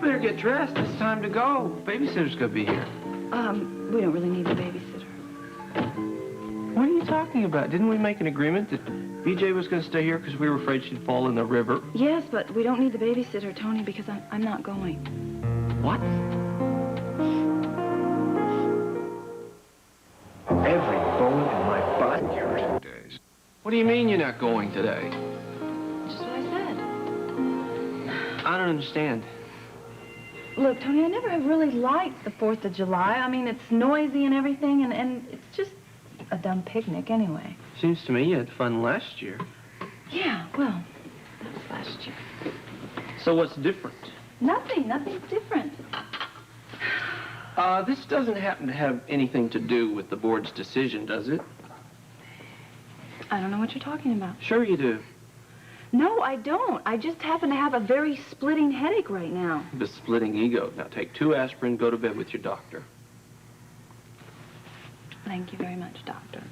better get dressed. It's time to go. Babysitter's gonna be here. We don't really need a babysitter. What are you talking about? Didn't we make an agreement that BJ was gonna stay here because we were afraid she'd fall in the river? Yes, but we don't need the babysitter, Tony, because I'm not going. What? Every bone in my body hurts. Days. What do you mean you're not going today? Just what I said. I don't understand. Look, Tony, I never have really liked the 4th of July. I mean, it's noisy and everything, and it's just a dumb picnic anyway. Seems to me you had fun last year. Yeah, well, that was last year. So what's different? Nothing's different. This doesn't happen to have anything to do with the board's decision, does it? I don't know what you're talking about. Sure you do. No, I don't. I just happen to have a very splitting headache right now. The splitting ego. Now take 2 aspirin, go to bed with your doctor. Thank you very much, doctor.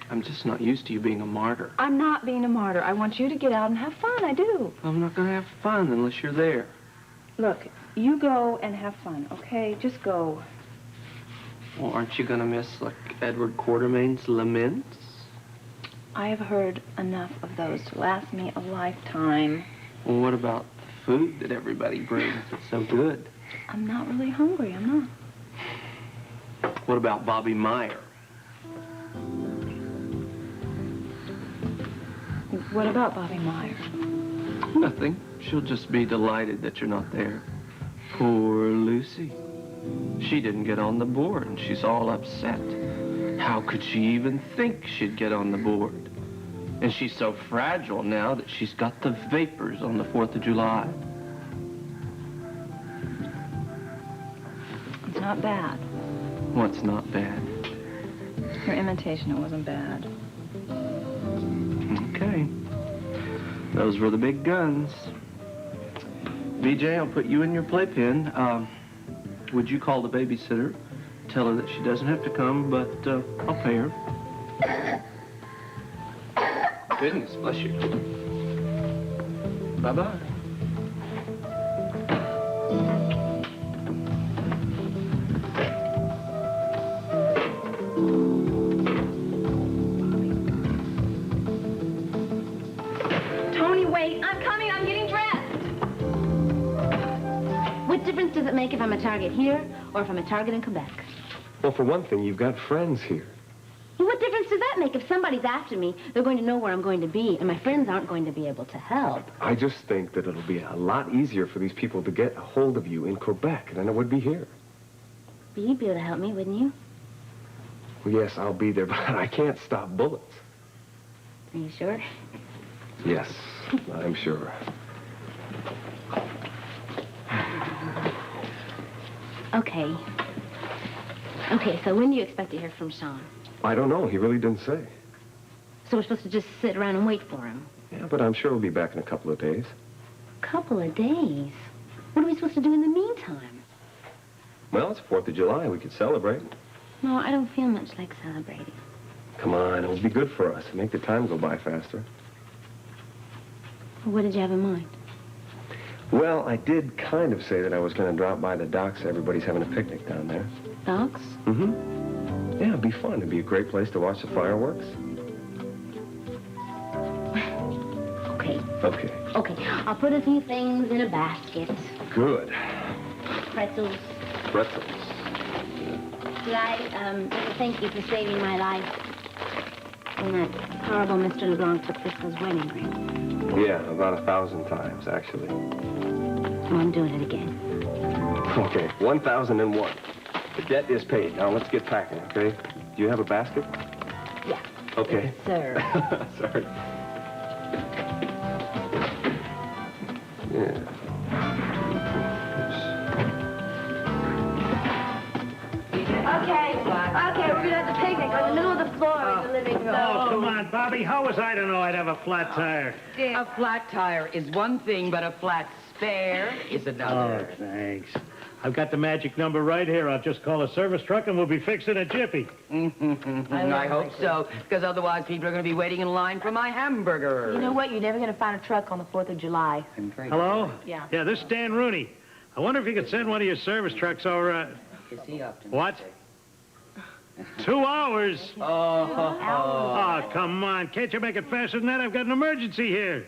I'm just not used to you being a martyr. I'm not being a martyr. I want you to get out and have fun. I do. I'm not going to have fun unless you're there. Look, you go and have fun, okay? Just go. Well, aren't you going to miss, like, Edward Quatermain's Laments? I have heard enough of those to last me a lifetime. Well, what about the food that everybody brings? It's so good. I'm not really hungry. I'm not. What about Bobby Meyer? What about Bobby Meyer? Nothing. She'll just be delighted that you're not there. Poor Lucy. She didn't get on the board, and she's all upset. How could she even think she'd get on the board? And she's so fragile now that she's got the vapors on the 4th of July. It's not bad. What's not bad? Your imitation, it wasn't bad. Okay. Those were the big guns. BJ, I'll put you in your playpen. Would you call the babysitter? Tell her that she doesn't have to come, but I'll pay her. Goodness, bless you. Bye-bye. Tony, wait. I'm coming. I'm getting dressed. What difference does it make if I'm a target here or if I'm a target in Quebec? Well, for one thing, you've got friends here. Well, what difference does that make? If somebody's after me, they're going to know where I'm going to be, and my friends aren't going to be able to help. I just think that it'll be a lot easier for these people to get a hold of you in Quebec than it would be here. But you'd be able to help me, wouldn't you? Well, yes, I'll be there, but I can't stop bullets. Are you sure? Yes, I'm sure. Okay. Okay, so when do you expect to hear from Sean? I don't know. He really didn't say. So we're supposed to just sit around and wait for him? Yeah, but I'm sure he'll be back in a couple of days. Couple of days? What are we supposed to do in the meantime? Well, it's 4th of July. We could celebrate. No, I don't feel much like celebrating. Come on, it'll be good for us. Make the time go by faster. What did you have in mind? Well, I did kind of say that I was going to drop by the docks. Everybody's having a picnic down there. Dogs? Mm-hmm. Yeah, it'd be fun. It'd be a great place to watch the fireworks. Okay. Okay. Okay, I'll put a few things in a basket. Good. Pretzels. Pretzels. Did I, thank you for saving my life when that horrible Mr. LeBlanc took Frisco's wedding ring. Yeah, about 1,000 times, actually. Oh, I'm doing it again. Okay, 1,001. The debt is paid. Now let's get packing, okay? Do you have a basket? Yeah. Okay. Yes, sir. Sorry. Yeah. Okay, we're gonna have the picnic on the middle of the floor in the living room. Oh, come on, Bobby. How was I to know I'd have a flat tire? A flat tire is one thing, but a flat spare is another. Oh, thanks. I've got the magic number right here. I'll just call a service truck and we'll be fixing a jiffy. I hope so, because otherwise people are going to be waiting in line for my hamburger. You know what? You're never going to find a truck on the 4th of July. Hello? Yeah. Yeah, this is Dan Rooney. I wonder if you could send one of your service trucks over, What? 2 hours? Oh, come on. Can't you make it faster than that? I've got an emergency here.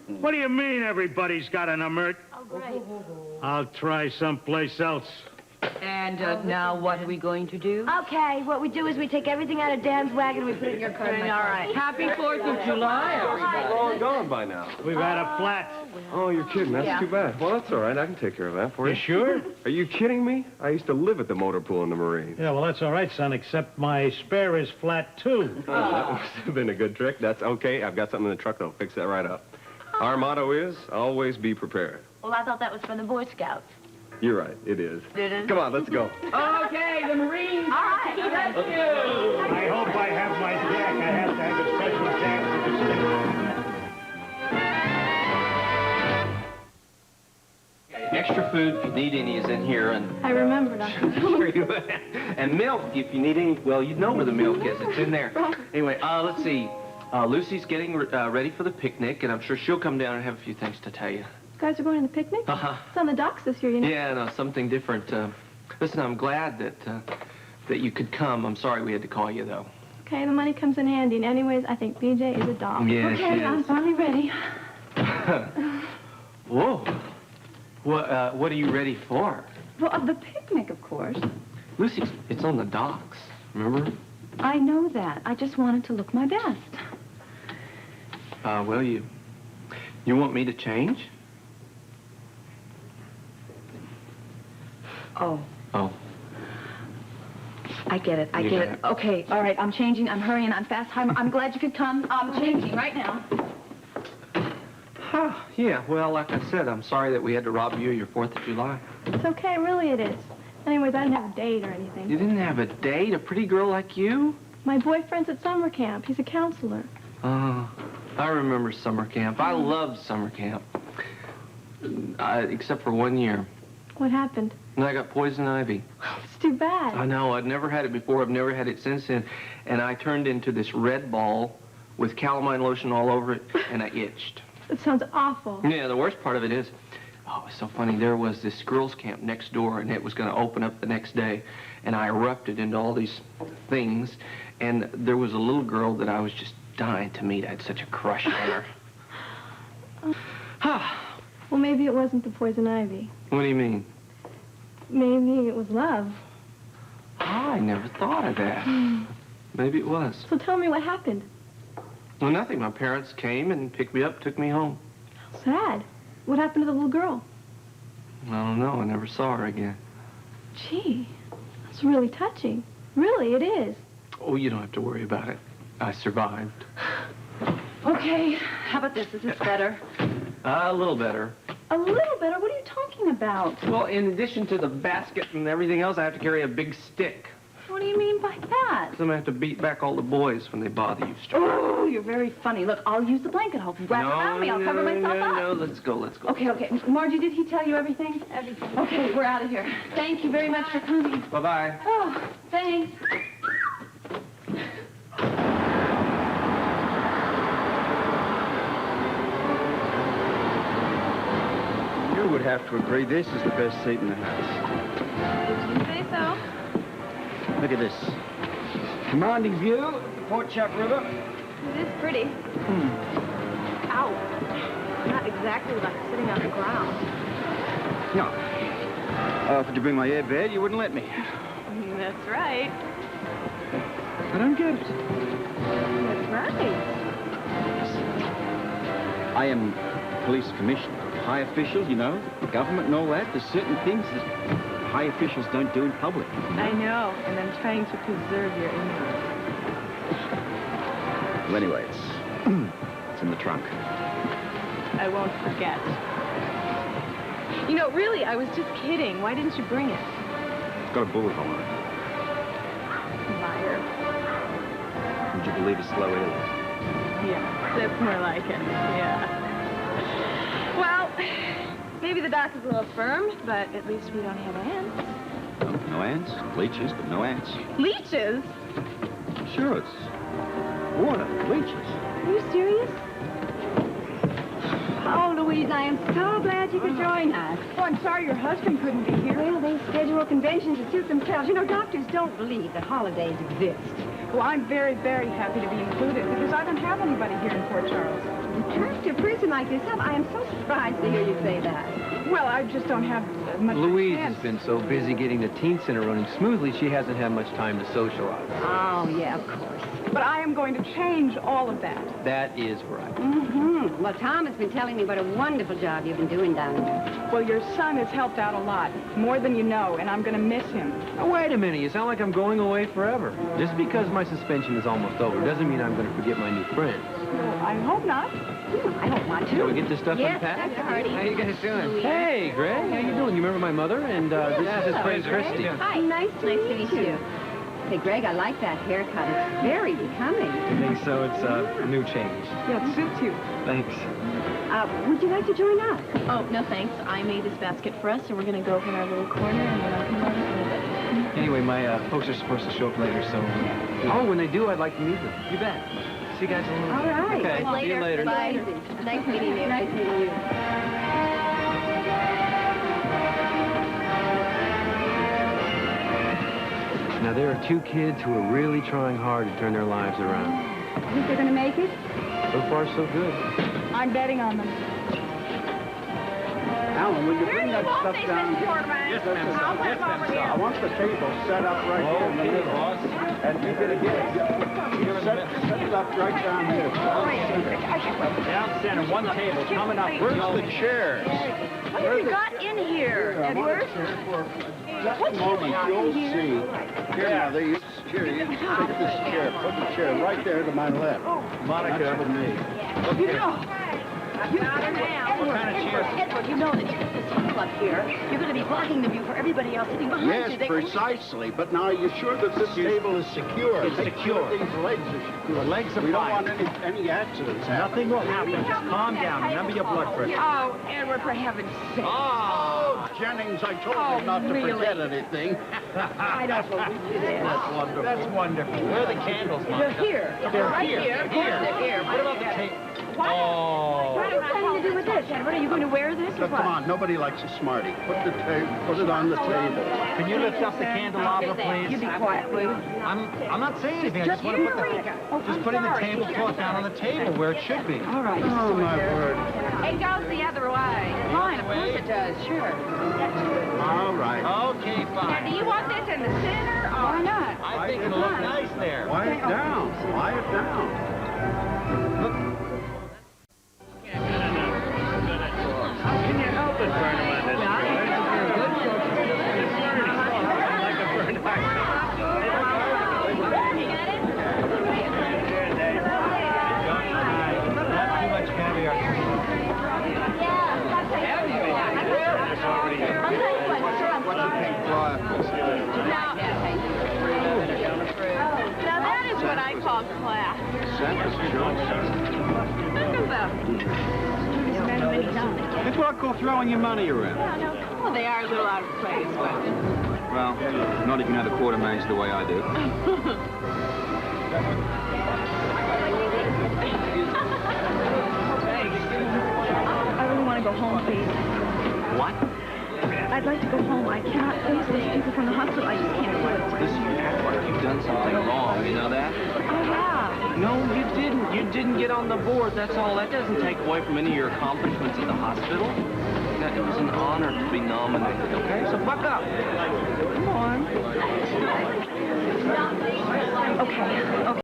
What do you mean everybody's got an emergency? Oh, great. I'll try someplace else. And now what are we going to do? Okay, what we do is we take everything out of Dan's wagon and we put it in your car. All right. Happy 4th of July, everybody. Long gone by now. We've had a flat. Oh, you're kidding. That's too bad. Well, that's all right. I can take care of that for you. You sure? Are you kidding me? I used to live at the motor pool in the Marine. Yeah, well, that's all right, son, except my spare is flat, too. Oh, that must have been a good trick. That's okay. I've got something in the truck that'll fix that right up. Our motto is, always be prepared. Well, I thought that was from the Boy Scouts. You're right. It is. Come on, let's go. Okay, the Marines. All right, let's Let's go. I hope I have my jack. I have to have a special jack for this thing. Extra food, if you need any, is in here, and I remember, Dr. and milk, if you need any. Well, you know where the milk is. It's in there. Anyway, let's see. Lucy's getting ready for the picnic, and I'm sure she'll come down and have a few things to tell you. You guys are going on the picnic? Uh-huh. It's on the docks this year, you know. Yeah, no, something different. Listen, I'm glad that you could come. I'm sorry we had to call you, though. Okay, the money comes in handy. And anyways, I think BJ is a dog. Yeah, okay, she is. I'm finally ready. Whoa. What are you ready for? Well, the picnic, of course. Lucy, it's on the docks, remember? I know that. I just wanted to look my best. Well, you want me to change? Oh, Oh. I get it. I You get got it. it. Okay, all right. I'm changing. I'm hurrying. I'm fast. I'm glad you could come. I'm changing right now. Huh, yeah, well, like I said, I'm sorry that we had to rob you of your 4th of July. It's okay. Really, it is. Anyways, I didn't have a date or anything. You didn't have a date? A pretty girl like you? My boyfriend's at summer camp. He's a counselor. Oh, I remember summer camp. I loved summer camp. Except for 1 year. What happened? And I got poison ivy. It's too bad. I know, I'd never had it before. I've never had it since then. And I turned into this red ball with calamine lotion all over it, and I itched. It sounds awful. Yeah, the worst part of it is, oh, it was so funny. There was this girls' camp next door, and it was going to open up the next day. And I erupted into all these things. And there was a little girl that I was just dying to meet. I had such a crush on her. Well, maybe it wasn't the poison ivy. What do you mean? Maybe it was love. Oh, I never thought of that. Maybe it was. So tell me what happened. Well, nothing. My parents came and picked me up, took me home. Sad. What happened to the little girl? I don't know. I never saw her again. Gee, that's really touching. Really, it is. Oh, you don't have to worry about it. I survived. Okay, how about this? Is this better? A little better. A little better? What are you talking about? Well, in addition to the basket and everything else, I have to carry a big stick. What do you mean by that? So I'm going to have to beat back all the boys when they bother you, Stuart. Oh, you're very funny. Look, I'll use the blanket. I'll wrap around me. I'll cover myself up. No, let's go, let's go. Okay. Margie, did he tell you everything? Everything. Okay, we're out of here. Thank you very much for coming. Bye-bye. Oh, thanks. You would have to agree this is the best seat in the house. Did you say so? Look at this. Commanding view of the Port Chuck River. It is pretty. Ow. Not exactly like sitting on the ground. No. I offered to bring my airbed, you wouldn't let me. That's right. I don't get it. That's right. I am police commissioner. High officials, you know, government and all that. There's certain things that high officials don't do in public. I know, and I'm trying to preserve your image. Well, anyway, it's in the trunk. I won't forget. You know, really, I was just kidding. Why didn't you bring it? It's got a bullet hole in it. Liar. Would you believe a slow alien? Yeah, that's more like it. Yeah. Well, maybe the dock is a little firm, but at least we don't have ants. No ants. Leeches, but no ants. Leeches? Sure, it's water. Leeches. Are you serious? Oh, Louise, I am so glad you could join us. Oh, I'm sorry your husband couldn't be here. Well, they schedule conventions to suit themselves. You know, doctors don't believe that holidays exist. Well, I'm very, very happy to be included because I don't have anybody here in Port Charles. To a person like yourself, I am so surprised to hear you say that. Well, I just don't have much Louise has chance. been so busy getting the teen center running smoothly, she hasn't had much time to socialize. Oh, yeah, of course. But I am going to change all of that. That is right. Mm-hmm. Well, Tom has been telling me what a wonderful job you've been doing down there. Well, your son has helped out a lot, more than you know, and I'm going to miss him. Oh, wait a minute. You sound like I'm going away forever. Just because my suspension is almost over doesn't mean I'm going to forget my new friends. Well, I hope not. I don't want to. Shall we get this stuff Yes, unpacked? Dr. Hardy. How you guys doing? Hey, Greg. How you doing? You remember my mother? And this is his friend, Christy. Hi. Nice to meet you. Say, Greg, I like that haircut. It's very becoming. I think so. It's a new change. Yeah, it suits you. Thanks. Would you like to join us? Oh, no thanks. I made this basket for us, and we're going to go over in our little corner, and then I'll come over in a little bit. Anyway, my folks are supposed to show up later, so... Oh, when they do, I'd like to meet them. You bet. See you guys in a little All bit. right. Okay, see you later. Bye. Nice meeting you. Nice meeting you. Now, there are two kids who are really trying hard to turn their lives around. Think they're going to make it? So far, so good. I'm betting on them. Alan, will you bring that stuff down? Yes, ma'am. I want the table set up right here in the middle. boss. And you're going to get it. Set it up right down here. Down center, one table coming up. Where's the chairs? What have you got in here, Edward? Just a moment, you'll see. Here, now, you take this chair. Put the chair right there to my left. Monica. That's for me. Edward, you know that if you put this table up here, you're going to be blocking the view for everybody else sitting behind you. Yes, precisely. But now, are you sure that this table is secure? It's Make secure. sure these legs are secure. The legs are We don't fine. want any accidents happening. Nothing will happen. Just calm down. Remember your blood pressure. Oh, Edward, for heaven's sake. Oh, Jennings, I told you not to forget anything. I don't believe you. That's wonderful. That's wonderful. Where are the candles, They're Monica? here. They're right here. here. Of course they're here. What about the tape? What? Oh. What are you planning to do with this, Edward? Are you going to wear this or Look, what? come on, nobody likes a smarty. Put it on the table. Can you lift up the candelabra, please? You be quiet, will you? I'm not saying anything. I just want to put just putting the tablecloth down on the table where it should be. All right. Oh, my word. It goes the other way. Fine, of course it does, sure. All right. Okay, fine. Do you want this in the center or why not? I think it'll look nice there. Quiet down. Quiet down. How can you help it, Burnham, on this trip? Like a burn Not too much caviar. Now that is what I call class. Look at them. It's what I call throwing your money around. Well, they are a little out of place, but... Well, not if you know the quartermains the way I do. I really want to go home, please. What? I'd like to go home. I cannot face those people from the hospital. I just can't do it. Listen, you act like you've done something wrong. You know that? Oh, yeah. No, you didn't. You didn't get on the board. That's all. That doesn't take away from any of your accomplishments at the hospital. It was an honor to be nominated, okay? So buck up.